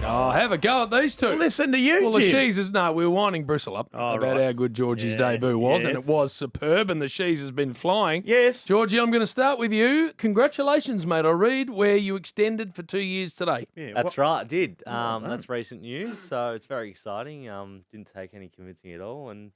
Oh, have a go at these two. Listen to you, Well, the Jim. Sheezers, no, we were winding Bristle up about right. how good Georgie's debut was, and yes. it was superb, and the Sheez has been flying. Yes. Georgie, I'm going to start with you. Congratulations, mate. I read where you extended for 2 years today. Yeah, That's right, I did. done. That's recent news, so it's very exciting. Didn't take any convincing at all, and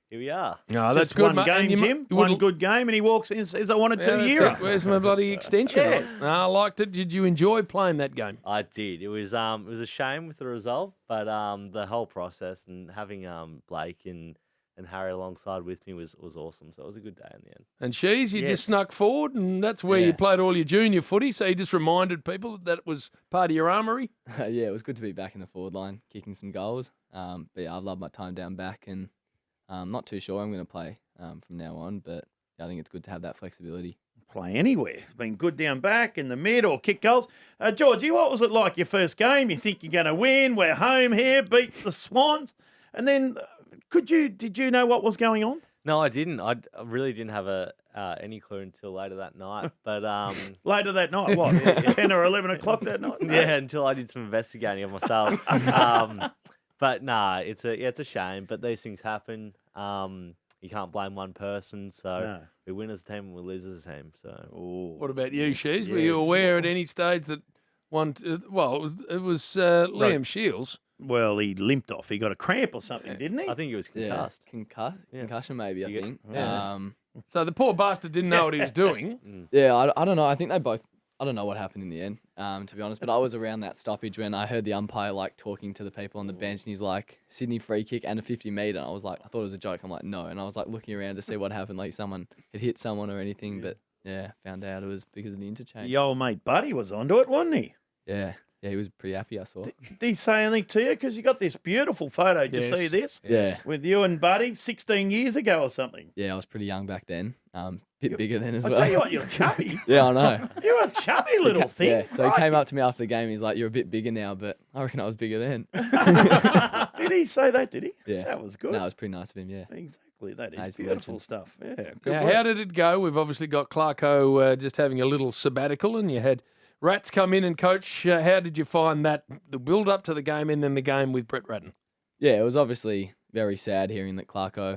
here we are. No, that's Just good, one mate. And game, you Jim. you One would've- good game, and he walks in and says, I want a Yeah, that's two-year. it. Where's my bloody extension? No, I liked it. Did you enjoy playing that game? I did. It was a shame with the result, but the whole process and having Blake and Harry alongside with me was awesome. So it was a good day in the end. And Sheez, you Yes. just snuck forward, and that's where you Yeah. played all your junior footy, so you just reminded people that it was part of your armoury. Yeah, it was good to be back in the forward line, kicking some goals. But yeah, I love my time down back, and I'm not too sure I'm going to play from now on. But yeah, I think it's good to have that flexibility. Play anywhere. Been good down back, in the mid, or kick goals. Georgie, what was it like your first game? You think you're going to win? We're home here, beat the Swans. And then did you know what was going on? No, I didn't. I really didn't have any clue until later that night. But Later that night, what? 10 or 11 o'clock that night? No. yeah, until I did some investigating of myself. But nah, it's a shame. But these things happen. You can't blame one person. So No. we win as a team and we lose as a team. So What about you, Sheez? Were you Yes. aware at any stage that it was Liam Shields? Well, he limped off. He got a cramp or something, didn't he? I think it was Yeah, concussed. concussion maybe, I You get- think. Yeah. So the poor bastard didn't know what he was doing. Yeah, I don't know. I think they both. I don't know what happened in the end, to be honest. But I was around that stoppage when I heard the umpire talking to the people on the bench, and he's like, "Sydney free kick and a 50-meter." I was like, I thought it was a joke. I'm like, no, and I was like looking around to see what happened, like someone had hit someone or anything. But yeah, found out it was because of the interchange. Your old mate Buddy was onto it, wasn't he? Yeah, he was pretty happy. I saw. Did he say anything to you? Because you got this beautiful photo. Did you Yes. see this? Yeah, With you and Buddy 16 years ago or something. yeah, I was pretty young back then. Bit bigger then as I well. tell you what, you're chubby. Yeah, I know. You're a chubby little thing. Yeah, so he Right. came up to me after the game. He's like, "You're a bit bigger now," but I reckon I was bigger then. Did he say that, did he? Yeah. That was good. No, it was pretty nice of him. Yeah. Exactly. That is he's a beautiful legend. stuff. Yeah. Good Now, work. how did it go? We've obviously got Clarko just having a little sabbatical, and you had Rats come in and coach. How did you find that, the build up to the game and then the game with Brett Ratton? Yeah, it was obviously very sad hearing that Clarko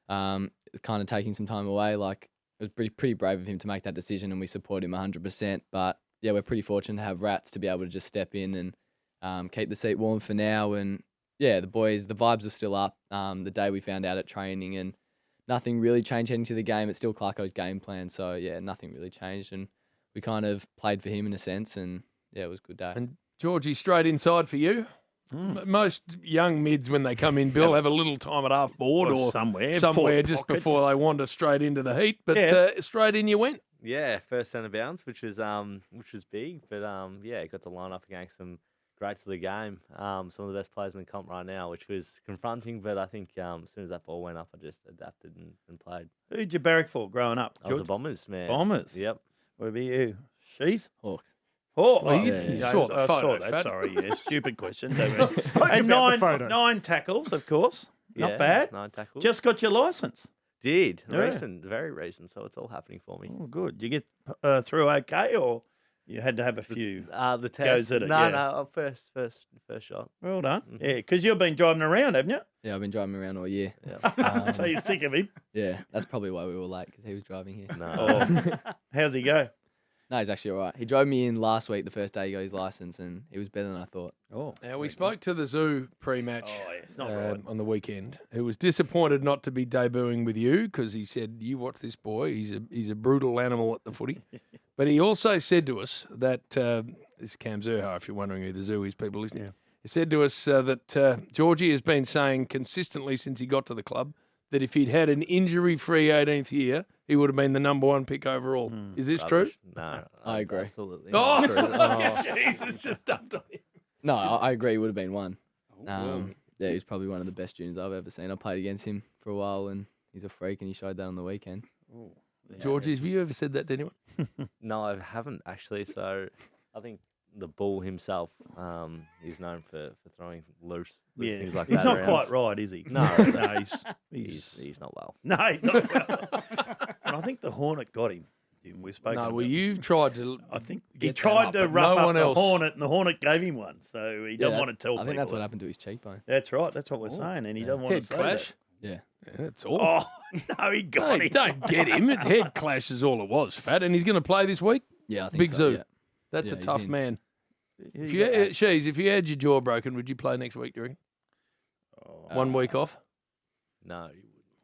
is kind of taking some time away. Like, it was pretty brave of him to make that decision, and we support him 100%. But yeah, we're pretty fortunate to have Rats to be able to just step in and keep the seat warm for now. And yeah, the boys, the vibes are still up. The day we found out at training, and nothing really changed heading to the game. It's still Clarko's game plan. So yeah, nothing really changed, and we kind of played for him in a sense. And yeah, it was a good day. And Georgie, straight inside for you. Most young mids, when they come in, Bill, have a little time at half board or somewhere somewhere forward just pockets. before they wander straight into the heat. But Yeah. straight in you went. Yeah, first centre bounce, which was big, but yeah, got to line up against some greats of the game, some of the best players in the comp right now, which was confronting. But I think as soon as that ball went up, I just adapted and played. Who'd you barrack for growing up? I was a George? Bombers man. Bombers. Yep. What about you? She's? Hawks. Oh, Well, you- you saw the I photo, saw that. Fat. Sorry, yeah. Stupid question. And about the photo. nine tackles, of course. Not Yeah, bad. 9 tackles. Just got your licence. did Yeah. recent, very recent. So it's all happening for me. Oh, good. You get through okay, or you had to have a few? The test. at it, no, yeah. no. First shot. Well done. Yeah, because you've been driving around, haven't you? Yeah, I've been driving around all year. Yeah. So you're sick of him. Yeah, that's probably why we were late, because he was driving here. No. Oh. How's he go? No, he's actually all right. He drove me in last week, the first day he got his license, and he was better than I thought. Oh, Now, we spoke to the Zoo pre-match Oh, yeah, it's not right. on the weekend, who was disappointed not to be debuting with you because he said, you watch this boy, he's a brutal animal at the footy. But he also said to us that, this is Cam Zurha, if you're wondering who the Zoo is, people listening. Yeah. He said to us that Georgie has been saying consistently since he got to the club that if he'd had an injury-free 18th year, he would have been the number 1 pick overall. Is this true? Rubbish. No, I agree. Absolutely. Oh, not true. Jesus, just dumped on him. No, I agree. He would have been one. Yeah, he's probably one of the best juniors I've ever seen. I played against him for a while, and he's a freak, and he showed that on the weekend. Georgie, have you ever said that to anyone? No, I haven't actually. So I think the Bull himself is known for throwing loose things like he's that. not around. quite right, is he? No. no, he's He's not well. no, he's not. Well. And I think the Hornet got him. him. We've spoken No, about well, him. you've tried to. I think he get that tried up, to but rough no up one the else. Hornet, and the Hornet gave him one. So he doesn't want to tell I think people. that's what happened to his cheekbone. That's right. That's what we're saying, and he doesn't want Head to say clash. Yeah. Yeah, that's all. that. Oh no, he got Hey, him. don't get him. It's head clash is all it was, Fat. And he's going to play this week. Yeah, I think Big so, Zoo. yeah. That's Yeah, a he's tough in. man. Yeah, If he you, got that. Sheez, if you had your jaw broken, would you play next week, do you reckon? Oh. 1 week off? No, you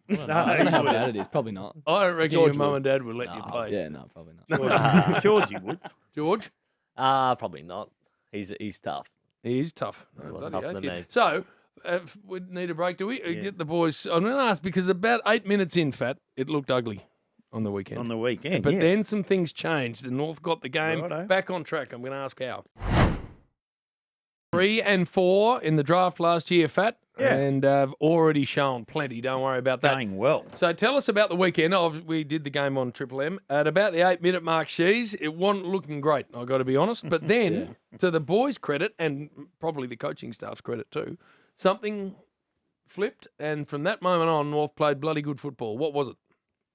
wouldn't. No, I don't know how he bad it is. Probably not. I don't reckon George your mum would. and dad would let you No. play. Yeah, no, probably not. Georgie would. George? Probably not. He's tough. He is tough. He's a lot Bloody tougher oath than he is. me. So, we need a break, do we? Yeah. Get the boys. I'm going to ask because about 8 minutes in, Fat, it looked ugly on the weekend. On the weekend, But yes. then some things changed. The North got the game Righto. back on track. I'm going to ask how. 3 and 4 in the draft last year, Fat. Yeah. And already shown plenty. Don't worry about that. going well. So tell us about the weekend. We did the game on Triple M. At about the 8-minute mark, Sheez, it wasn't looking great, I've got to be honest. But then, to the boys' credit, and probably the coaching staff's credit too, something flipped. And from that moment on, North played bloody good football. What was it?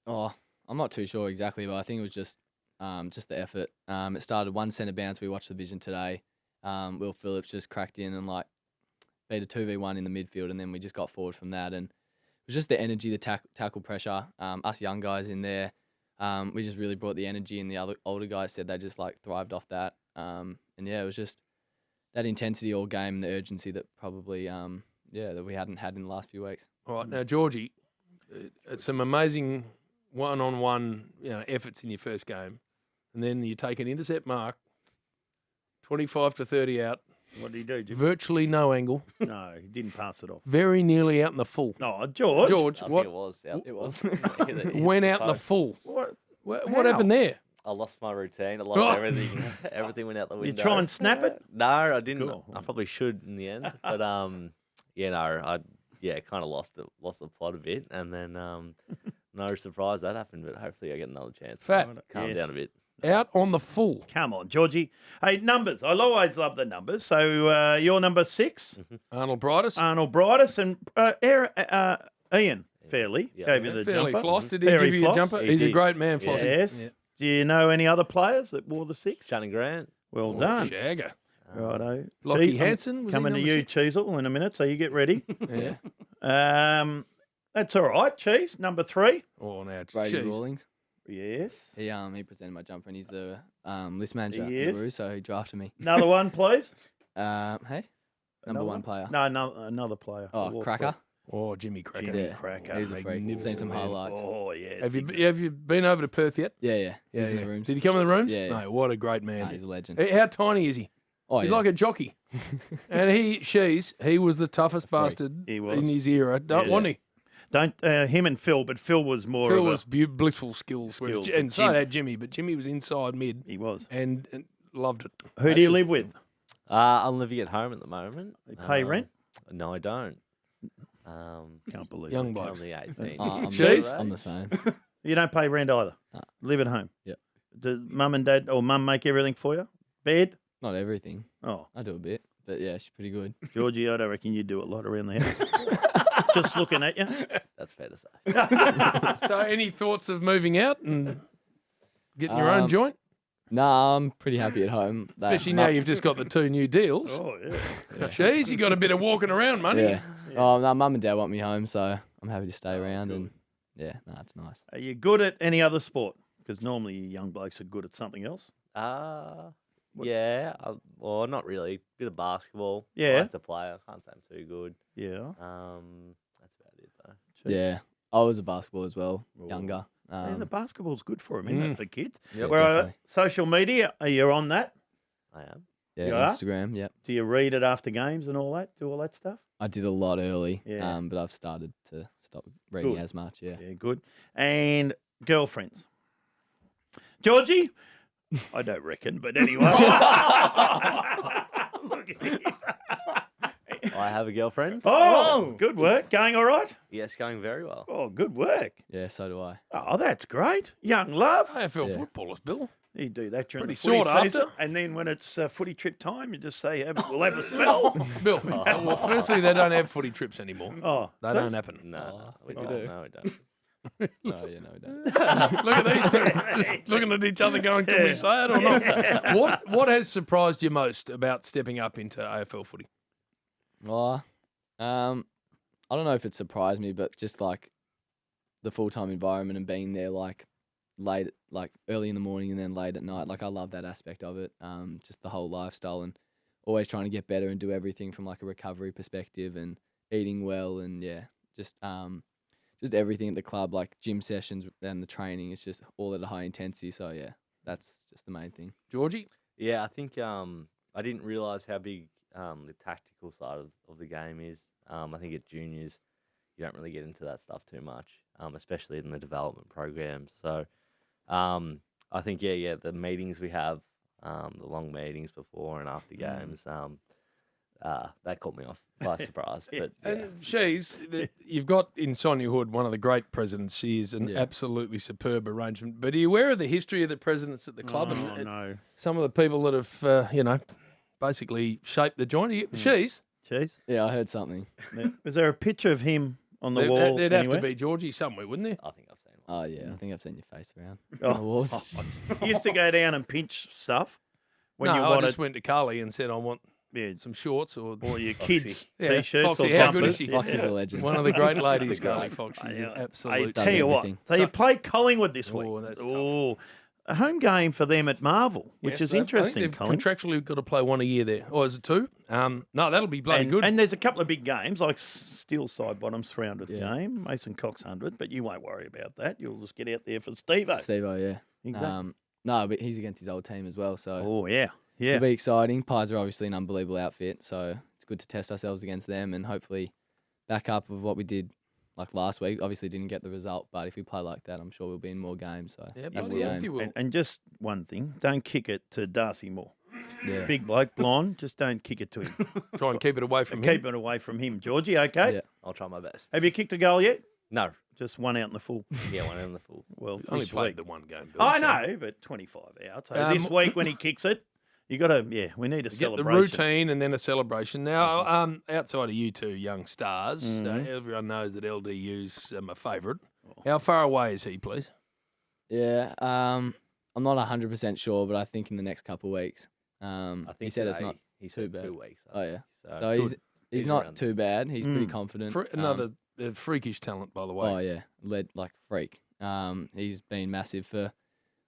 Oh, I'm not too sure exactly, but I think it was just the effort. It started one centre bounce. We watched the vision today. Will Phillips just cracked in and beat a 2v1 in the midfield, and then we just got forward from that. And it was just the energy, the tackle pressure. Us young guys in there, we just really brought the energy, and the other older guys said they just thrived off that. And yeah, it was just that intensity all game and the urgency that probably that we hadn't had in the last few weeks. All right, now, Georgie, it's some amazing one-on-one efforts in your first game. And then you take an intercept mark, 25 to 30 out, What did he do, Jim? virtually no angle, No, he didn't pass it off. very nearly out in the full. No, George. George, I what think it was. Yeah. It was. went out in the full? What? What happened there? I lost my routine. I lost Oh. everything. Everything went out the You window. try and snap it? No, I didn't. Cool. I probably should in the end, but I kind of lost the plot a bit, and then no surprise that happened. But hopefully I get another chance. Fat. Calm Yes. down a bit. Out on the full. Come on, Georgie. Hey, numbers. I always love the numbers. So you're number 6, Arnold Brightus. Arnold Brightus, and Ian Fairley Yeah. gave you the Fairly jumper. Floss. Did he Fairly give you a Floss. jumper? He He's a did. great man, Flossy. Yes. Yeah. Do you know any other players that wore the 6? Shannon Grant. Well done. Shagger. Righto. Lockie Cheese, I'm Hansen. Was he coming to number you, Cheezel, in a minute, so you get ready. 6? Yeah. That's all right. Cheese, number 3. Oh, now it's Brady cheese. Rawlings. Yes. He presented my jumper, and he's the list manager He at is. Roo, so he drafted me. Another one, please. Hey, number Another one player. No, another player. Oh, Who wore Cracker. Oh, Jimmy Cracker. Jimmy Yeah. Cracker. He's a freak. Magnificent Seen some man. highlights. Oh, yes. Have exactly. you been over to Perth yet? Yeah. He's in yeah. the rooms. Did he come in the rooms? Yeah, yeah. No, what a great man. Nah, he's a legend. How tiny is he? Oh, He's yeah. like a jockey. And he was the toughest freak. bastard He was. in his era. Don't Yeah. want he? Don't him and Phil, but Phil was more Phil of was blissful skills. Skills, And but so Jim- had Jimmy, but Jimmy was inside mid he was. and loved it. Who do you live with? I'm living at home at the moment. You pay rent? No, I don't. Can't believe Young it. bloke. Only 18. I'm, Cheese? I'm the same. You don't pay rent either. No. Live at home. Yep. Does mum and dad or mum make everything for you? Bed? Not everything. Oh, I do a bit, but yeah, she's pretty good. Georgie, I don't reckon you do a lot around the house. Just looking at you. That's fair to say. So any thoughts of moving out and getting your own joint? Nah, I'm pretty happy at home. Especially now you've just got the 2 new deals. Oh, yeah. Jeez, you got a bit of walking around money. Yeah. Oh, no, mum and dad want me home, so I'm happy to stay around. And yeah, no, it's nice. Are you good at any other sport? Because normally you young blokes are good at something else. What- Yeah. Well, not really. Bit of basketball. Yeah. I like to play. I can't say I'm too good. Yeah. That's about it though. Yeah, I was a basketball as well, Oh. younger. And the basketball's good for them, isn't it, for kids? Yep. Where definitely. social media, are you on that? I am. Yeah, You are? Instagram. Yep. Do you read it after games and all that? Do all that stuff? I did a lot early. Yeah. But I've started to stop reading Good. as much. Yeah. Yeah, good. And girlfriends. Georgie? I don't reckon, but anyway. Look at him. I have a girlfriend. Oh, good work. Going all right? Yes, going very well. Oh, good work. Yeah, so do I. Oh, that's great. Young love. AFL Yeah. footballers, Bill. You do that during Pretty the footy sought season, after. and then when it's footy trip time, you just say, we'll have a spell. Bill. Well, firstly, they don't have footy trips anymore. Oh, They don't happen. No, we Oh. don't. No, we don't. No, yeah, no, we don't. Look at these two, just looking at each other going, can we say it or not? What has surprised you most about stepping up into AFL footy? Well, I don't know if it surprised me, but just like the full-time environment and being there like late, like early in the morning and then late at night. Like I love that aspect of it. Just the whole lifestyle and always trying to get better and do everything from like a recovery perspective and eating well and just everything at the club, like gym sessions and the training is just all at a high intensity. So yeah, that's just the main thing. Georgie? Yeah, I think I didn't realise how big the tactical side of the game is. I think at juniors, you don't really get into that stuff too much, especially in the development programs. So I think, the meetings we have, the long meetings before and after games, that caught me off by surprise. But And you've got in Sonia Hood one of the great presidents. She is an absolutely superb arrangement. But are you aware of the history of the presidents at the club? Oh, and no. some of the people that have, basically shaped the joint? Jeez. Yeah, I heard something. Was there a picture of him on the wall? There'd have to anywhere? be Georgie somewhere, wouldn't there? I think I've seen one. Oh yeah, I think I've seen your face around Oh. on the walls. You used to go down and pinch stuff when you I wanted just went to Carly and said I want yeah, some shorts or your Foxy. kids' Yeah, T-shirts Foxy, or how good is jumpers. she? Foxy's a legend. one of the great ladies, The great. Carly Fox. She's an I absolute. tell you what. everything. So you played Collingwood this week. Oh, that's tough. Oh, a home game for them at Marvel, which Yes, is I think interesting, they've Colin. contractually got to play one a year there. Or is it two? No, that'll be bloody good. And there's a couple of big games, like Steel Side Bottom's 300th Yeah. game, Mason Cox 100, but you won't worry about that. You'll just get out there for Steve-O. Steve-O, yeah. Exactly. No, but he's against his old team as well, so Oh, yeah. Yeah. it'll be exciting. Pies are obviously an unbelievable outfit, so it's good to test ourselves against them and hopefully back up with what we did like last week. Obviously didn't get the result, but if we play like that, I'm sure we'll be in more games. So Yeah, that's but the yeah, aim. if you will. And just one thing, don't kick it to Darcy Moore. Yeah. Big bloke, blonde, just don't kick it to him. Try and keep it away from And him. keep it away from him. Georgie, okay? Yeah. I'll try my best. Have you kicked a goal yet? No. Just one out in the full. Yeah, one in the full. Well, Only this played week. the one game. Bill, I so know, but 25 out. So this week when he kicks it, you got to, we need a Get the celebration. routine and then a celebration. Now, outside of you two young stars, everyone knows that LDU's my favourite. How far away is he, please? Yeah, I'm not 100% sure, but I think in the next couple of weeks. I think he said it's today not he too said bad. 2 weeks. I Oh yeah, think. so he's He's not around too bad. He's pretty confident. Another freakish talent, by the way. Oh yeah, led like freak. He's been massive for.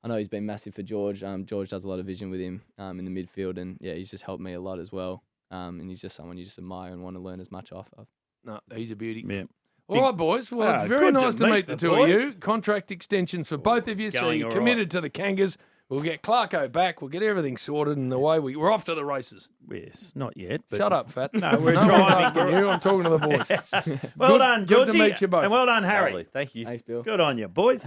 I know he's been massive for George. George does a lot of vision with him in the midfield, and yeah, he's just helped me a lot as well. And he's just someone you just admire and want to learn as much off of. No, he's a beauty. Yeah. All right, boys. Well, it's very good to nice to meet meet the the two boys. of you. Contract extensions for both of you, so going you're all committed to the Kangas. We'll get Clarko back. We'll get everything sorted, and away we're off to the races. Yes, not yet. But Shut up, Fat. No, we're no one's driving. asking you. I'm talking to the boys. Well Good- done, good to Georgie. meet you both. And well done, Harry. Lovely. Thank you. Thanks, Bill. Good on you, boys.